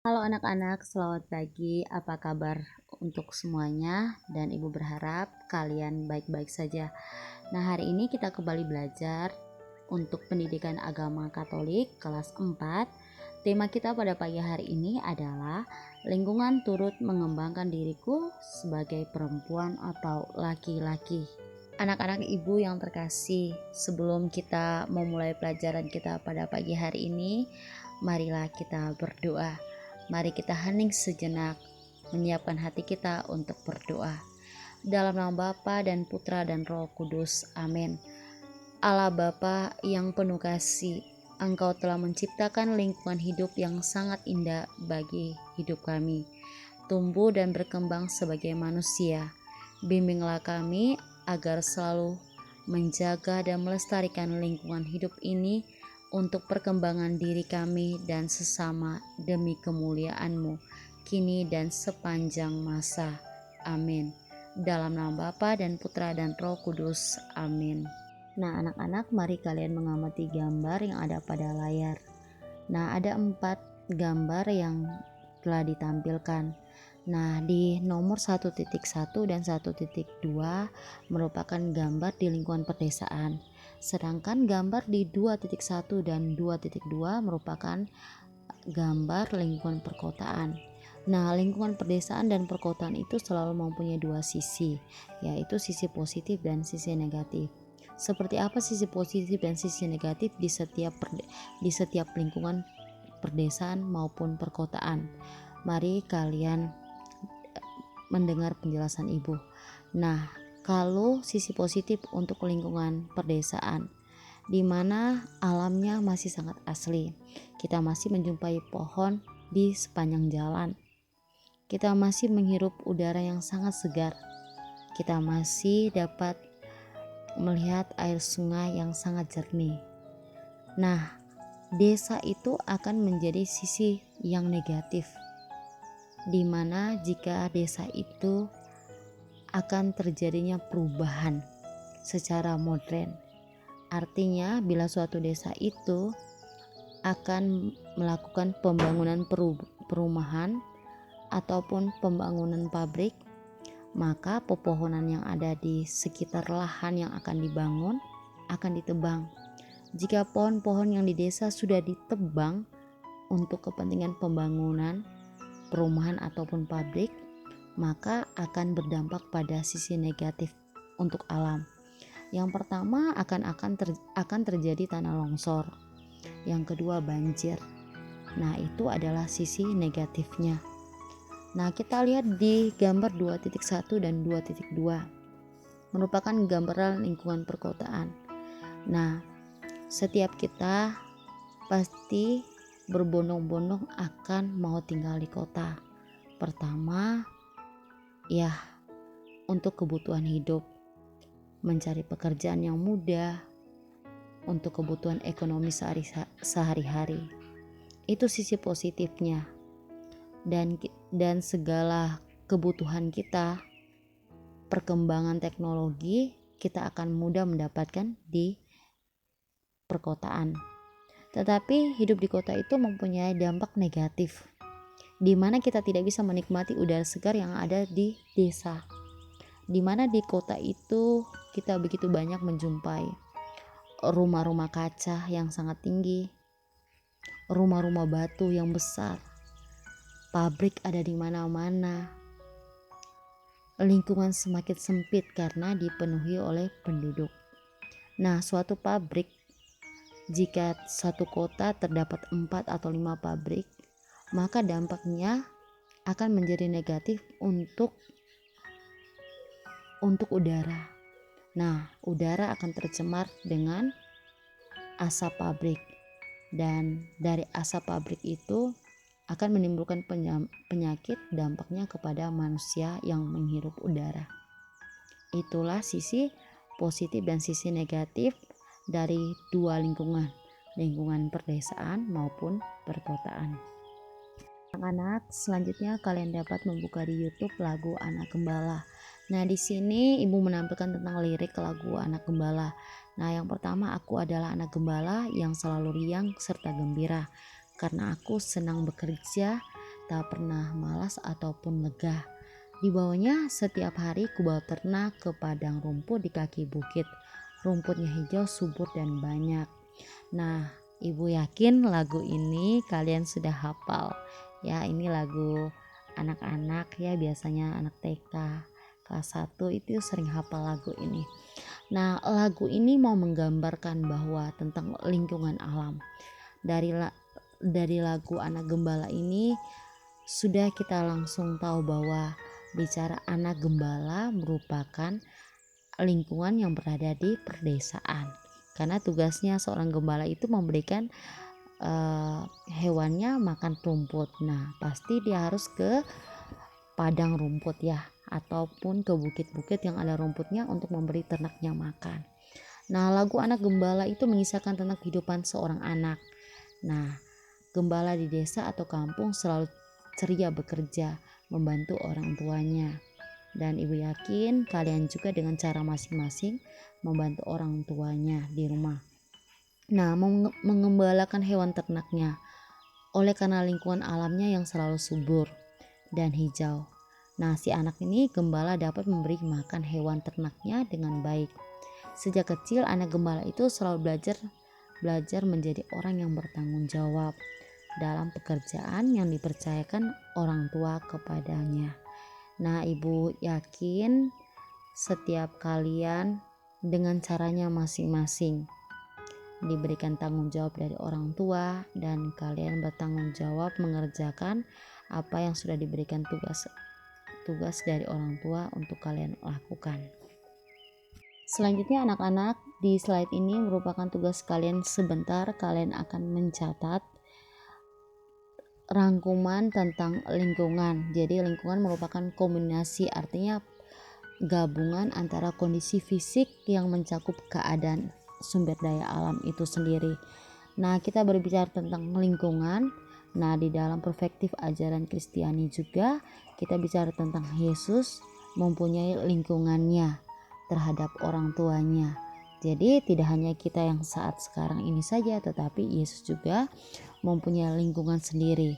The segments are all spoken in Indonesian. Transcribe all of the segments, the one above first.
Halo anak-anak, selamat pagi. Apa kabar untuk semuanya? Dan Ibu berharap kalian baik-baik saja. Nah, hari ini kita kembali belajar untuk pendidikan agama Katolik kelas 4. Tema kita pada pagi hari ini adalah lingkungan turut mengembangkan diriku sebagai perempuan atau laki-laki. Anak-anak Ibu yang terkasih, sebelum kita memulai pelajaran kita pada pagi hari ini, marilah kita berdoa. Mari kita hening sejenak, menyiapkan hati kita untuk berdoa. Dalam nama Bapa dan Putra dan Roh Kudus. Amin. Allah Bapa yang penuh kasih, Engkau telah menciptakan lingkungan hidup yang sangat indah bagi hidup kami, tumbuh dan berkembang sebagai manusia. Bimbinglah kami agar selalu menjaga dan melestarikan lingkungan hidup ini untuk perkembangan diri kami dan sesama demi kemuliaan-Mu, kini dan sepanjang masa. Amin. Dalam nama Bapa dan Putra dan Roh Kudus. Amin. Nah anak-anak, mari kalian mengamati gambar yang ada pada layar. Nah ada 4 gambar yang telah ditampilkan. Nah di nomor 1.1 dan 1.2 merupakan gambar di lingkungan pedesaan. Sedangkan gambar di 2.1 dan 2.2 merupakan gambar lingkungan perkotaan. Nah, lingkungan pedesaan dan perkotaan itu selalu mempunyai dua sisi, yaitu sisi positif dan sisi negatif. Seperti apa sisi positif dan sisi negatif di setiap lingkungan pedesaan maupun perkotaan? Mari kalian mendengar penjelasan Ibu. Nah, kalau sisi positif untuk lingkungan pedesaan, di mana alamnya masih sangat asli. Kita masih menjumpai pohon di sepanjang jalan. Kita masih menghirup udara yang sangat segar. Kita masih dapat melihat air sungai yang sangat jernih. Nah, desa itu akan menjadi sisi yang negatif, di mana jika desa itu akan terjadinya perubahan secara modern. Artinya bila suatu desa itu akan melakukan pembangunan perumahan ataupun pembangunan pabrik, maka pepohonan yang ada di sekitar lahan yang akan dibangun akan ditebang. Jika pohon-pohon yang di desa sudah ditebang untuk kepentingan pembangunan perumahan ataupun pabrik, maka akan berdampak pada sisi negatif untuk alam. Yang pertama akan terjadi tanah longsor. Yang kedua banjir. Nah, itu adalah sisi negatifnya. Nah, kita lihat di gambar 2.1 dan 2.2 merupakan gambaran lingkungan perkotaan. Nah, setiap kita pasti berbondong-bondong akan mau tinggal di kota. Pertama, ya untuk kebutuhan hidup, mencari pekerjaan yang mudah, untuk kebutuhan ekonomi sehari-hari. Itu sisi positifnya. Dan segala kebutuhan kita, perkembangan teknologi, kita akan mudah mendapatkan di perkotaan. Tetapi hidup di kota itu mempunyai dampak negatif, di mana kita tidak bisa menikmati udara segar yang ada di desa. Di mana di kota itu kita begitu banyak menjumpai rumah-rumah kaca yang sangat tinggi, rumah-rumah batu yang besar, pabrik ada di mana-mana. Lingkungan semakin sempit karena dipenuhi oleh penduduk. Nah, suatu pabrik, jika satu kota terdapat 4 atau 5 pabrik, maka dampaknya akan menjadi negatif untuk udara. Nah, udara akan tercemar dengan asap pabrik, dan dari asap pabrik itu akan menimbulkan penyakit, dampaknya kepada manusia yang menghirup udara. Itulah sisi positif dan sisi negatif dari dua lingkungan pedesaan maupun perkotaan. Anak-anak, selanjutnya kalian dapat membuka di YouTube lagu Anak Gembala. Nah, di sini Ibu menampilkan tentang lirik lagu Anak Gembala. Nah, yang pertama, aku adalah anak gembala yang selalu riang serta gembira, karena aku senang bekerja tak pernah malas ataupun legah. Di bawahnya setiap hari kubawa ternak ke padang rumput di kaki bukit. Rumputnya hijau, subur dan banyak. Nah, Ibu yakin lagu ini kalian sudah hafal. Ya, ini lagu anak-anak ya, biasanya anak TK kelas 1 itu sering hafal lagu ini. Nah, lagu ini mau menggambarkan bahwa tentang lingkungan alam. Dari lagu Anak Gembala ini sudah kita langsung tahu bahwa bicara anak gembala merupakan lingkungan yang berada di perdesaan, karena tugasnya seorang gembala itu memberikan hewannya makan rumput. Nah, pasti dia harus ke padang rumput ya, ataupun ke bukit-bukit yang ada rumputnya untuk memberi ternaknya makan. Nah, lagu Anak Gembala itu mengisahkan tentang kehidupan seorang anak. Nah, gembala di desa atau kampung selalu ceria bekerja, membantu orang tuanya. Dan ibu yakin kalian juga dengan cara masing-masing membantu orang tuanya di rumah. Nah, mengembalakan hewan ternaknya oleh karena lingkungan alamnya yang selalu subur dan hijau. Nah, si anak ini gembala dapat memberi makan hewan ternaknya dengan baik. Sejak kecil anak gembala itu selalu belajar menjadi orang yang bertanggung jawab dalam pekerjaan yang dipercayakan orang tua kepadanya. Nah, ibu yakin setiap kalian dengan caranya masing-masing diberikan tanggung jawab dari orang tua, dan kalian bertanggung jawab mengerjakan apa yang sudah diberikan tugas dari orang tua untuk kalian lakukan. Selanjutnya anak-anak, di slide ini merupakan tugas kalian sebentar. Kalian akan mencatat rangkuman tentang lingkungan. Jadi lingkungan merupakan kombinasi, artinya gabungan antara kondisi fisik yang mencakup keadaan sumber daya alam itu sendiri. Nah, kita berbicara tentang lingkungan. Nah, di dalam perspektif ajaran Kristiani juga kita bicara tentang Yesus mempunyai lingkungannya terhadap orang tuanya. Jadi tidak hanya kita yang saat sekarang ini saja, tetapi Yesus juga mempunyai lingkungan sendiri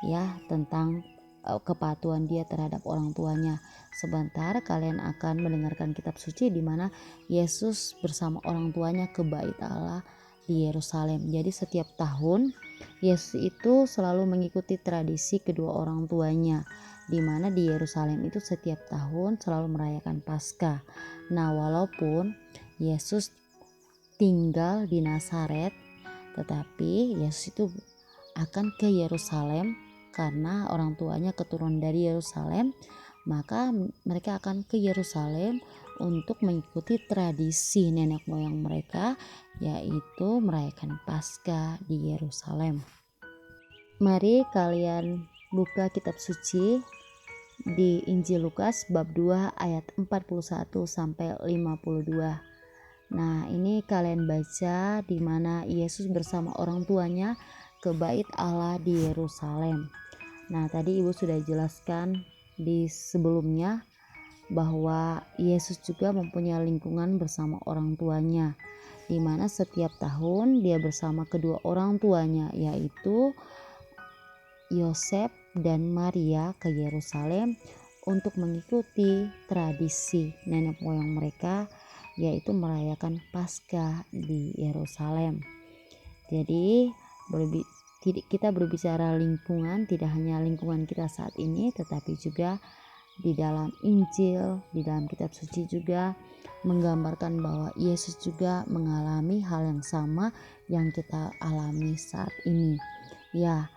ya, tentang kepatuhan dia terhadap orang tuanya. Sebentar kalian akan mendengarkan kitab suci di mana Yesus bersama orang tuanya ke Bait Allah di Yerusalem. Jadi setiap tahun Yesus itu selalu mengikuti tradisi kedua orang tuanya, di mana di Yerusalem itu setiap tahun selalu merayakan Paskah. Nah, walaupun Yesus tinggal di Nazaret, tetapi Yesus itu akan ke Yerusalem karena orang tuanya keturunan dari Yerusalem, maka mereka akan ke Yerusalem untuk mengikuti tradisi nenek moyang mereka, yaitu merayakan Paskah di Yerusalem. Mari kalian buka kitab suci di Injil Lukas bab 2 ayat 41 sampai 52. Nah, ini kalian baca di mana Yesus bersama orang tuanya ke Bait Allah di Yerusalem. Nah, tadi Ibu sudah jelaskan di sebelumnya bahwa Yesus juga mempunyai lingkungan bersama orang tuanya, di mana setiap tahun dia bersama kedua orang tuanya, yaitu Yosef dan Maria, ke Yerusalem untuk mengikuti tradisi nenek moyang mereka, yaitu merayakan Paskah di Yerusalem. Jadi kita berbicara lingkungan, tidak hanya lingkungan kita saat ini, tetapi juga di dalam Injil, di dalam kitab suci juga menggambarkan bahwa Yesus juga mengalami hal yang sama yang kita alami saat ini. Ya,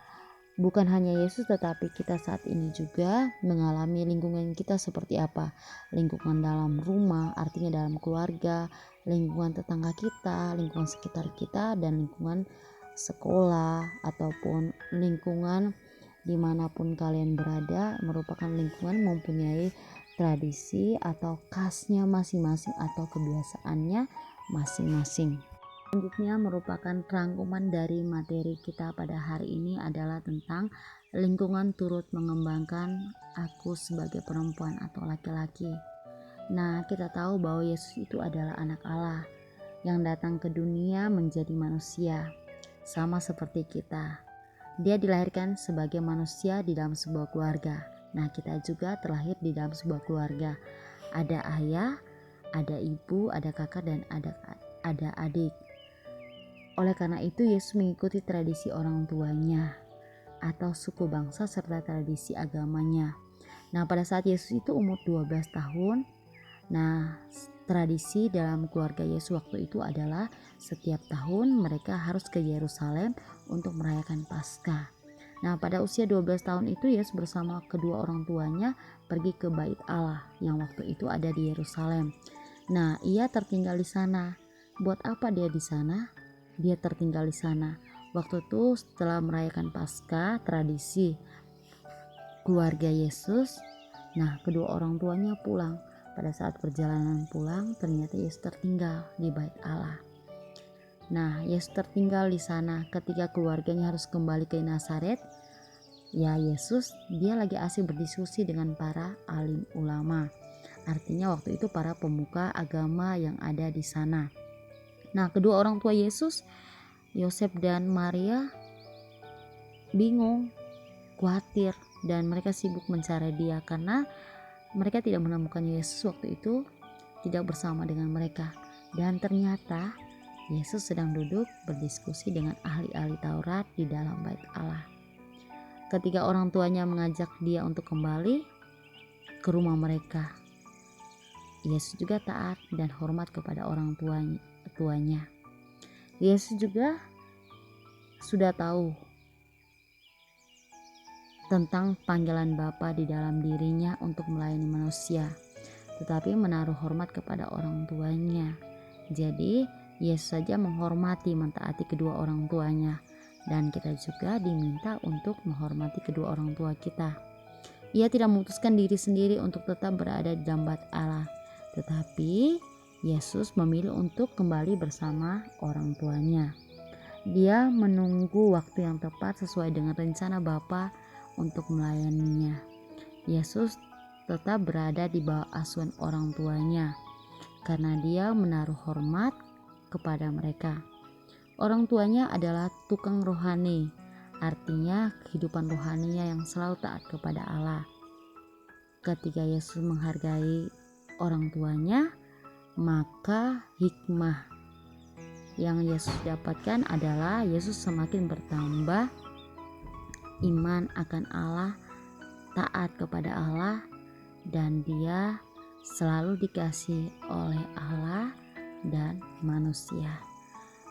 bukan hanya Yesus, tetapi kita saat ini juga mengalami lingkungan kita seperti apa. Lingkungan dalam rumah, artinya dalam keluarga, lingkungan tetangga kita, lingkungan sekitar kita, dan lingkungan sekolah ataupun lingkungan dimanapun kalian berada, merupakan lingkungan mempunyai tradisi atau khasnya masing-masing atau kebiasaannya masing-masing. Selanjutnya merupakan rangkuman dari materi kita pada hari ini adalah tentang lingkungan turut mengembangkan aku sebagai perempuan atau laki-laki. Nah, kita tahu bahwa Yesus itu adalah anak Allah yang datang ke dunia menjadi manusia, sama seperti kita. Dia dilahirkan sebagai manusia di dalam sebuah keluarga. Nah, kita juga terlahir di dalam sebuah keluarga. Ada ayah, ada ibu, ada kakak, dan ada adik. Oleh karena itu, Yesus mengikuti tradisi orang tuanya atau suku bangsa serta tradisi agamanya. Nah, pada saat Yesus itu umur 12 tahun, nah tradisi dalam keluarga Yesus waktu itu adalah setiap tahun mereka harus ke Yerusalem untuk merayakan Paskah. Nah, pada usia 12 tahun itu Yesus bersama kedua orang tuanya pergi ke Bait Allah yang waktu itu ada di Yerusalem. Nah, ia tertinggal di sana. Buat apa dia di sana? Dia tertinggal di sana. Waktu itu setelah merayakan Paskah, tradisi keluarga Yesus, nah kedua orang tuanya pulang. Pada saat perjalanan pulang, ternyata Yesus tertinggal di Bait Allah. Nah, Yesus tertinggal di sana ketika keluarganya harus kembali ke Nazaret. Ya, Yesus dia lagi asik berdiskusi dengan para alim ulama. Artinya waktu itu para pemuka agama yang ada di sana. Nah, kedua orang tua Yesus, Yosef dan Maria, bingung, khawatir, dan mereka sibuk mencari dia karena mereka tidak menemukan Yesus waktu itu tidak bersama dengan mereka. Dan ternyata Yesus sedang duduk berdiskusi dengan ahli-ahli Taurat di dalam Bait Allah. Ketika orang tuanya mengajak dia untuk kembali ke rumah mereka, Yesus juga taat dan hormat kepada orang tuanya. Yesus juga sudah tahu tentang panggilan Bapa di dalam dirinya untuk melayani manusia, tetapi menaruh hormat kepada orang tuanya. Jadi Yesus saja menghormati, mentaati kedua orang tuanya, dan kita juga diminta untuk menghormati kedua orang tua kita. Ia tidak memutuskan diri sendiri untuk tetap berada di dalam Bait Allah, tetapi Yesus memilih untuk kembali bersama orang tuanya. Dia menunggu waktu yang tepat sesuai dengan rencana Bapa untuk melayaninya. Yesus tetap berada di bawah asuhan orang tuanya karena dia menaruh hormat kepada mereka. Orang tuanya adalah tukang rohani, artinya kehidupan rohaninya yang selalu taat kepada Allah. Ketika Yesus menghargai orang tuanya, maka hikmah yang Yesus dapatkan adalah Yesus semakin bertambah iman akan Allah, taat kepada Allah, dan dia selalu dikasihi oleh Allah dan manusia.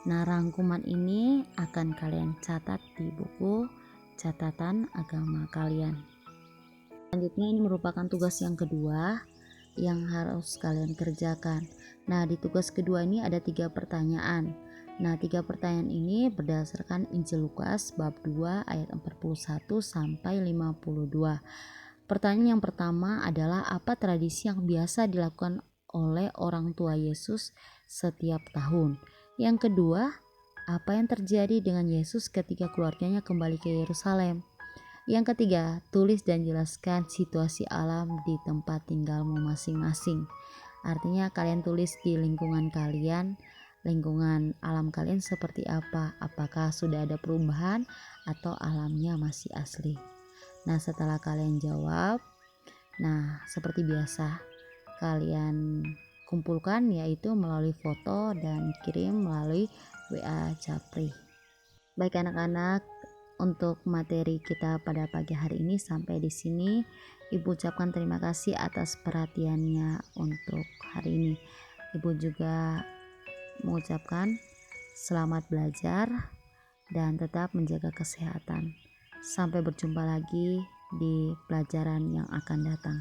Nah, rangkuman ini akan kalian catat di buku catatan agama kalian. Selanjutnya ini merupakan tugas yang kedua yang harus kalian kerjakan. Nah, di tugas kedua ini ada 3 pertanyaan. Nah, 3 pertanyaan ini berdasarkan Injil Lukas bab 2 ayat 41 sampai 52. Pertanyaan yang pertama adalah apa tradisi yang biasa dilakukan oleh orang tua Yesus setiap tahun? Yang kedua, apa yang terjadi dengan Yesus ketika keluarganya kembali ke Yerusalem? Yang ketiga, tulis dan jelaskan situasi alam di tempat tinggalmu masing-masing. Artinya kalian tulis di lingkungan kalian, lingkungan alam kalian seperti apa, apakah sudah ada perubahan atau alamnya masih asli. Nah, setelah kalian jawab, nah seperti biasa kalian kumpulkan, yaitu melalui foto dan kirim melalui WA Japri. Baik anak-anak, untuk materi kita pada pagi hari ini sampai di sini. Ibu ucapkan terima kasih atas perhatiannya untuk hari ini. Ibu juga mengucapkan selamat belajar dan tetap menjaga kesehatan. Sampai berjumpa lagi di pelajaran yang akan datang.